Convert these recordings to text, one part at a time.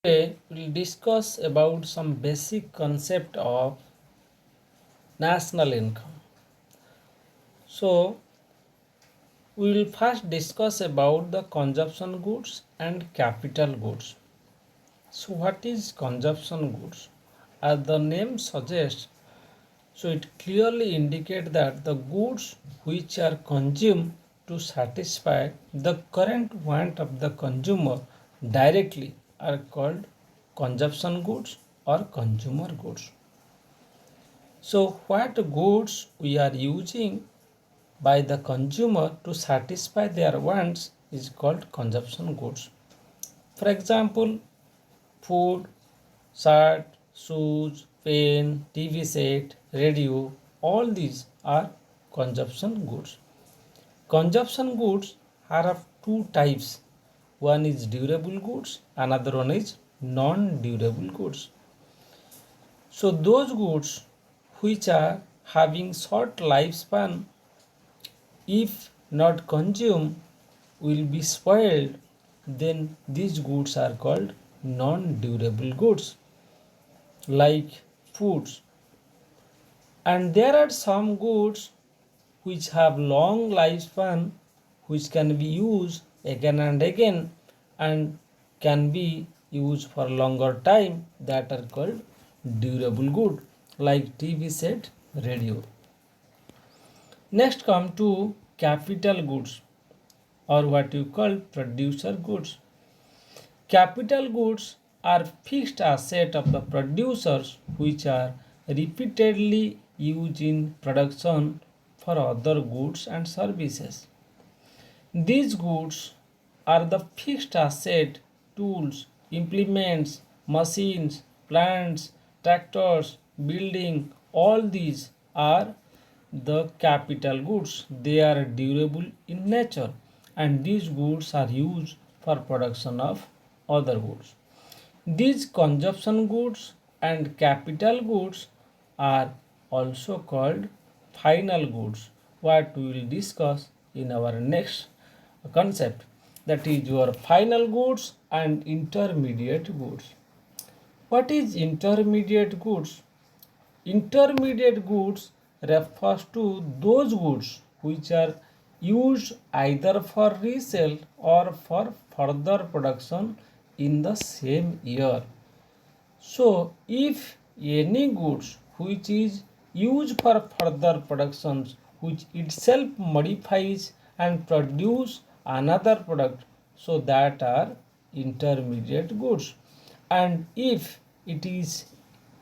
Today we'll discuss about some basic concept of national income. So we will first discuss about the consumption goods and capital goods. So what is consumption goods? As the name suggests, so it clearly indicates that the goods which are consumed to satisfy the current want of the consumer directly are called consumption goods or consumer goods. So, what goods we are using by the consumer to satisfy their wants is called consumption goods. For example, food, shirt, shoes, pen, TV set, radio, all these are consumption goods. Consumption goods are of two types. One is durable goods, another one is non-durable goods. So those goods which are having short lifespan, if not consumed, will be spoiled, then these goods are called non-durable goods like foods. And there are some goods which have long lifespan which can be used again and again and can be used for longer time, that are called durable good like TV set, radio. Next come to capital goods or what you call producer goods. Capital goods are fixed asset of the producers which are repeatedly used in production for other goods and services. These goods are the fixed asset, tools, implements, machines, plants, tractors, building, all these are the capital goods. They are durable in nature and these goods are used for production of other goods. These consumption goods and capital goods are also called final goods, what we will discuss in our next concept, that is your final goods and intermediate goods. What is intermediate goods? Intermediate goods refers to those goods which are used either for resale or for further production in the same year. So, if any goods which is used for further productions which itself modifies and produce another product, so that are intermediate goods. And if it is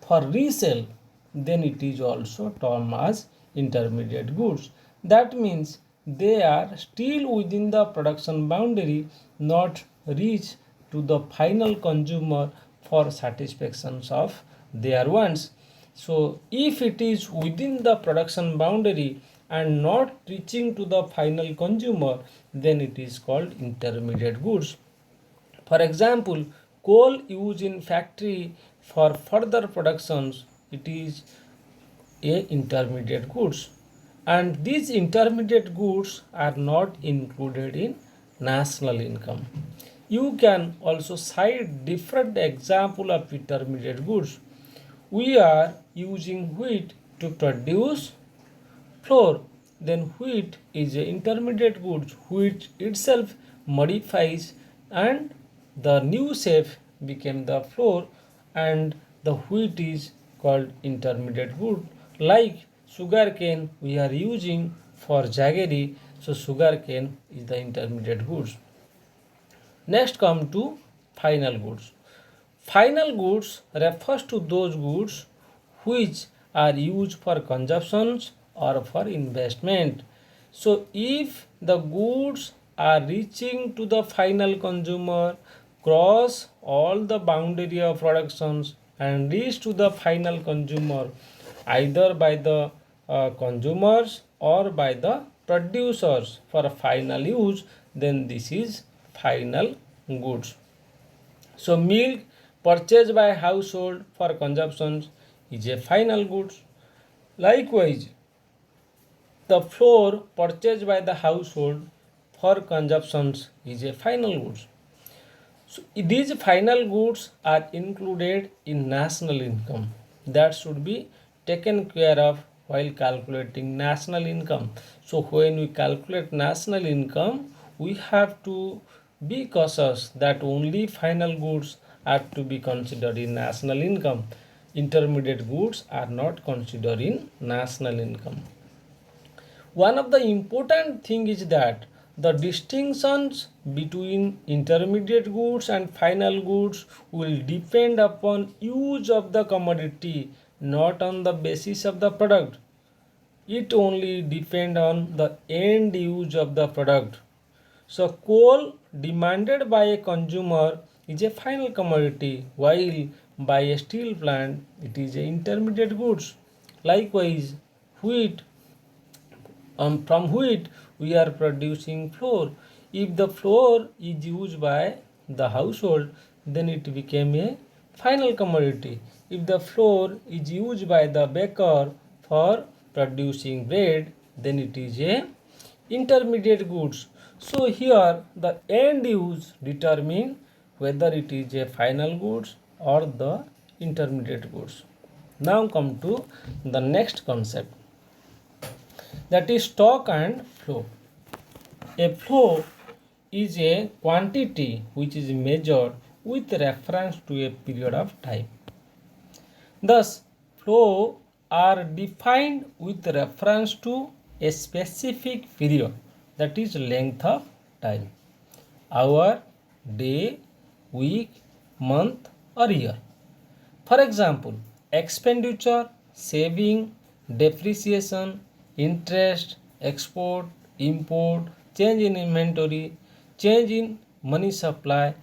for resale, then it is also termed as intermediate goods. That means they are still within the production boundary, not reach to the final consumer for satisfaction of their wants. So if it is within the production boundary and not reaching to the final consumer, then it is called intermediate goods. For example, coal used in factory for further productions, it is a intermediate goods, and these intermediate goods are not included in national income. You can also cite different example of intermediate goods. We are using wheat to produce flour, then wheat is a intermediate goods which itself modifies and the new shape became the flour, and the wheat is called intermediate good. Like sugar cane we are using for jaggery, so sugar cane is the intermediate goods. Next come to final goods. Final goods refers to those goods which are used for consumptions or for investment. So if the goods are reaching to the final consumer, cross all the boundary of productions and reach to the final consumer either by the consumers or by the producers for final use, then this is final goods. So milk purchased by household for consumption is a final goods. Likewise, the flour purchased by the household for consumption is a final goods. So these final goods are included in national income. That should be taken care of while calculating national income. So when we calculate national income, we have to be cautious that only final goods are to be considered in national income. Intermediate goods are not considered in national income. One of the important thing is that the distinctions between intermediate goods and final goods will depend upon use of the commodity, not on the basis of the product. It only depend on the end use of the product. So coal demanded by a consumer is a final commodity, while by a steel plant it is a intermediate goods. Likewise, wheat, from wheat we are producing flour. If the flour is used by the household, then it became a final commodity. If the flour is used by the baker for producing bread, then it is a intermediate goods. So here the end use determine whether it is a final goods or the intermediate goods. Now come to the next concept, that is stock and flow. A flow is a quantity which is measured with reference to a period of time. Thus, flow are defined with reference to a specific period, that is length of time, hour, day, week, month or year. For example, expenditure, saving, depreciation, interest, export, import, change in inventory, change in money supply,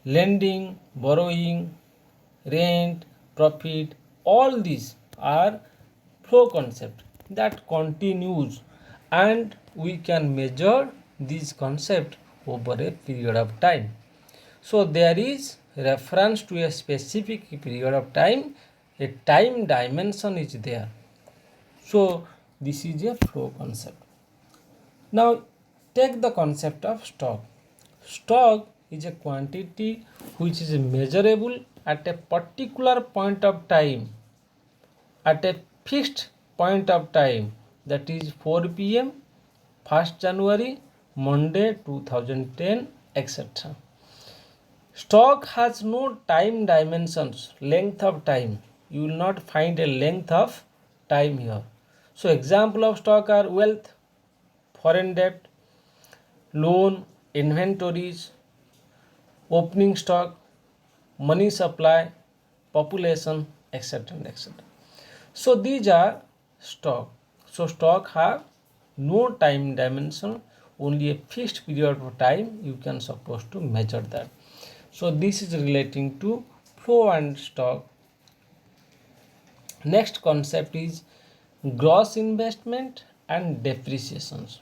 lending, borrowing, rent, profit, all these are flow concept that continues, and we can measure this concept over a period of time. So there is reference to a specific period of time, a time dimension is there. So this is a flow concept. Now take the concept of stock. Stock is a quantity which is measurable at a particular point of time, at a fixed point of time, that is 4 p.m., 1st January, Monday 2010, etc. Stock has no time dimensions, length of time. You will not find a length of time here. So example of stock are wealth, foreign debt, loan, inventories, opening stock, money supply, population, etc. etc. So these are stock. So stock have no time dimension, only a fixed period of time you can supposed to measure that. So this is relating to flow and stock. Next concept is gross investment and depreciations.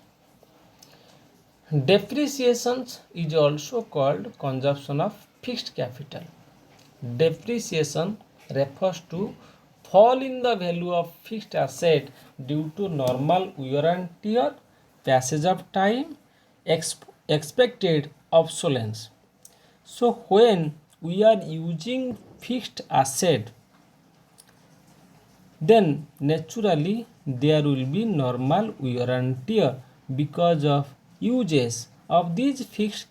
Depreciations is also called consumption of fixed capital. Depreciation refers to fall in the value of fixed asset due to normal wear and tear, passage of time, expected obsolescence. So when we are using fixed asset, then naturally there will be normal wear and tear because of uses of these fixed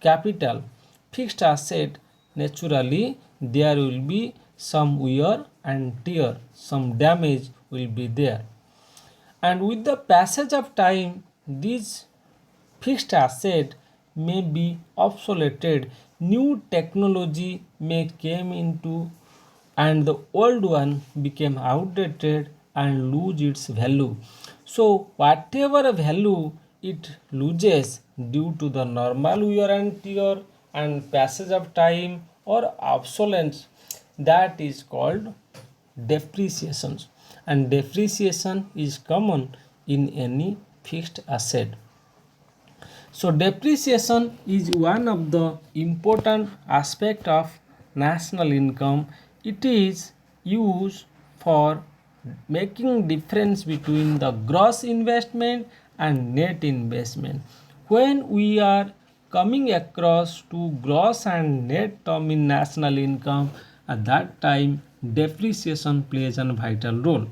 capital, fixed asset. Naturally there will be some wear and tear, some damage will be there, and with the passage of time these fixed asset may be obsoleted, new technology may came into, and the old one became outdated and lose its value. So whatever value it loses due to the normal wear and tear and passage of time or obsolescence, that is called depreciation, and depreciation is common in any fixed asset. So depreciation is one of the important aspect of national income. It is used for making difference between the gross investment and net investment. When we are coming across to gross and net term in national income, at that time depreciation plays a vital role.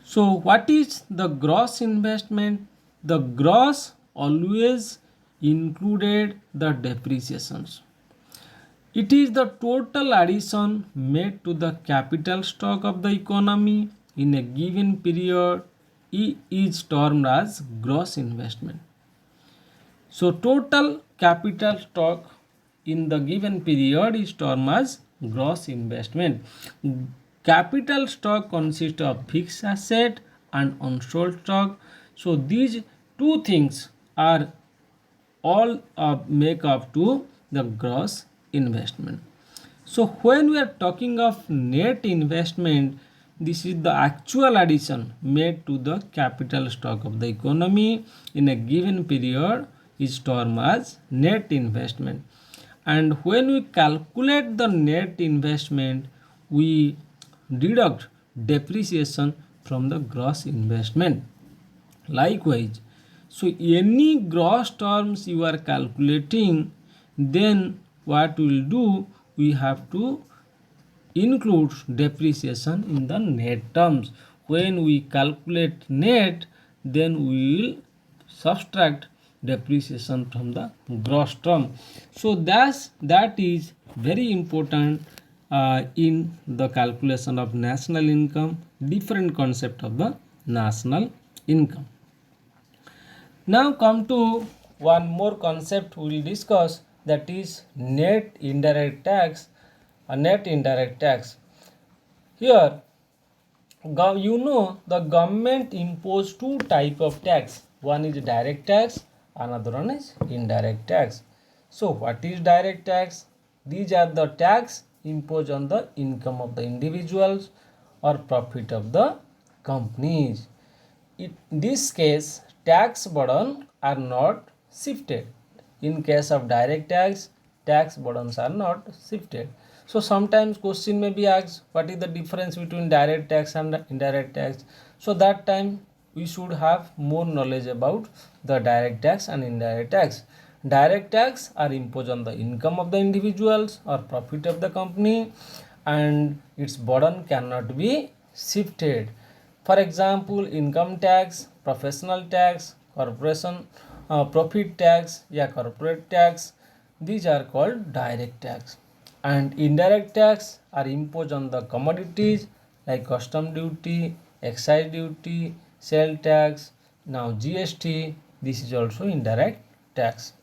So what is the gross investment? The gross always included the depreciations. It is the total addition made to the capital stock of the economy in a given period is termed as gross investment. So total capital stock in the given period is termed as gross investment. Capital stock consists of fixed asset and unsold stock. So these two things are all make up to the gross investment. So when we are talking of net investment, this is the actual addition made to the capital stock of the economy in a given period is termed as net investment. And when we calculate the net investment, we deduct depreciation from the gross investment. Likewise, so any gross terms you are calculating, then what we will do, we have to include depreciation in the net terms. When we calculate net, then we will subtract depreciation from the gross term. So that is very important in the calculation of national income, different concept of the national income. Now come to one more concept we will discuss, that is net indirect tax. Net indirect tax. Here you know the government impose two type of tax. One is direct tax, another one is indirect tax. So what is direct tax? These are the tax imposed on the income of the individuals or profit of the companies. In this case, tax burden are not shifted. In case of direct tax, tax burdens are not shifted. So sometimes question may be asked, what is the difference between direct tax and indirect tax? So that time we should have more knowledge about the direct tax and indirect tax. Direct tax are imposed on the income of the individuals or profit of the company, and its burden cannot be shifted. For example, income tax, professional tax, corporation profit tax, corporate tax, these are called direct tax. And indirect tax are imposed on the commodities like custom duty, excise duty, sale tax, now GST. This is also indirect tax.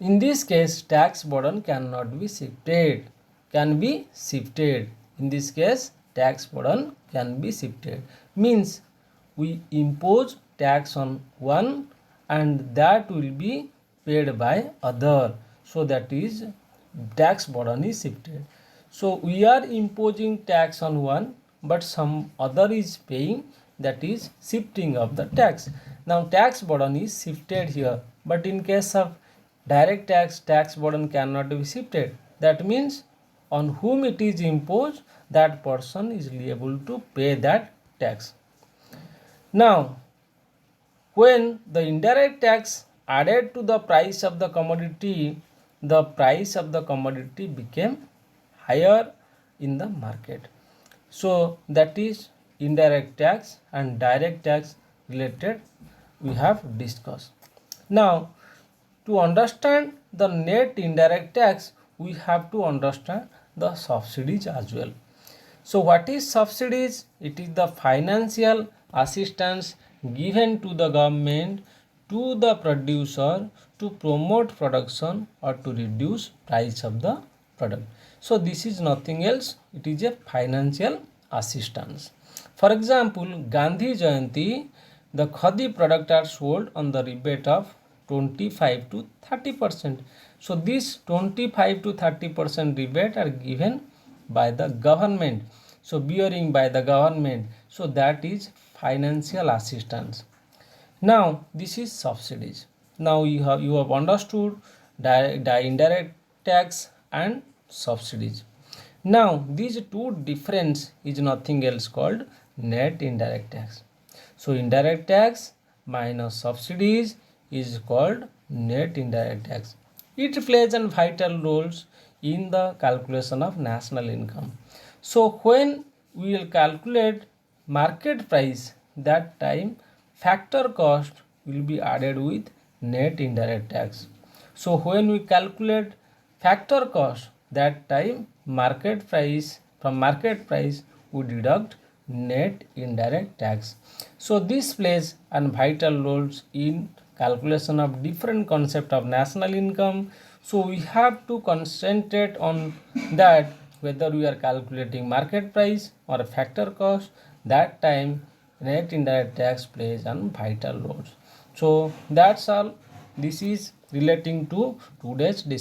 In this case, tax burden cannot be shifted. In this case, tax burden can be shifted. Means we impose tax on one and that will be paid by other. So that is tax burden is shifted. So we are imposing tax on one but some other is paying, that is shifting of the tax. Now tax burden is shifted here, but in case of direct tax, tax burden cannot be shifted. That means on whom it is imposed, that person is liable to pay that tax. Now when the indirect tax added to the price of the commodity, the price of the commodity became higher in the market. So that is indirect tax and direct tax related we have discussed. Now to understand the net indirect tax, we have to understand the subsidies as well. So what is subsidies? It is the financial assistance given to the government to the producer to promote production or to reduce price of the product. So this is nothing else, it is a financial assistance. For example, Gandhi Jayanti, the khadi product are sold on the rebate of 25 to 30%. So this 25 to 30% rebate are given by the government, so bearing by the government. So that is financial assistance. Now this is subsidies. Now you have understood the indirect tax and subsidies. Now these two difference is nothing else called net indirect tax. So indirect tax minus subsidies is called net indirect tax. It plays a vital role in the calculation of national income. So when we will calculate market price, that time factor cost will be added with net indirect tax. So when we calculate factor cost, that time market price, from market price we deduct net indirect tax. So this plays a vital role in calculation of different concept of national income. So we have to concentrate on that, whether we are calculating market price or factor cost, that time net indirect tax plays a vital role. So that's all. This is relating to today's discussion.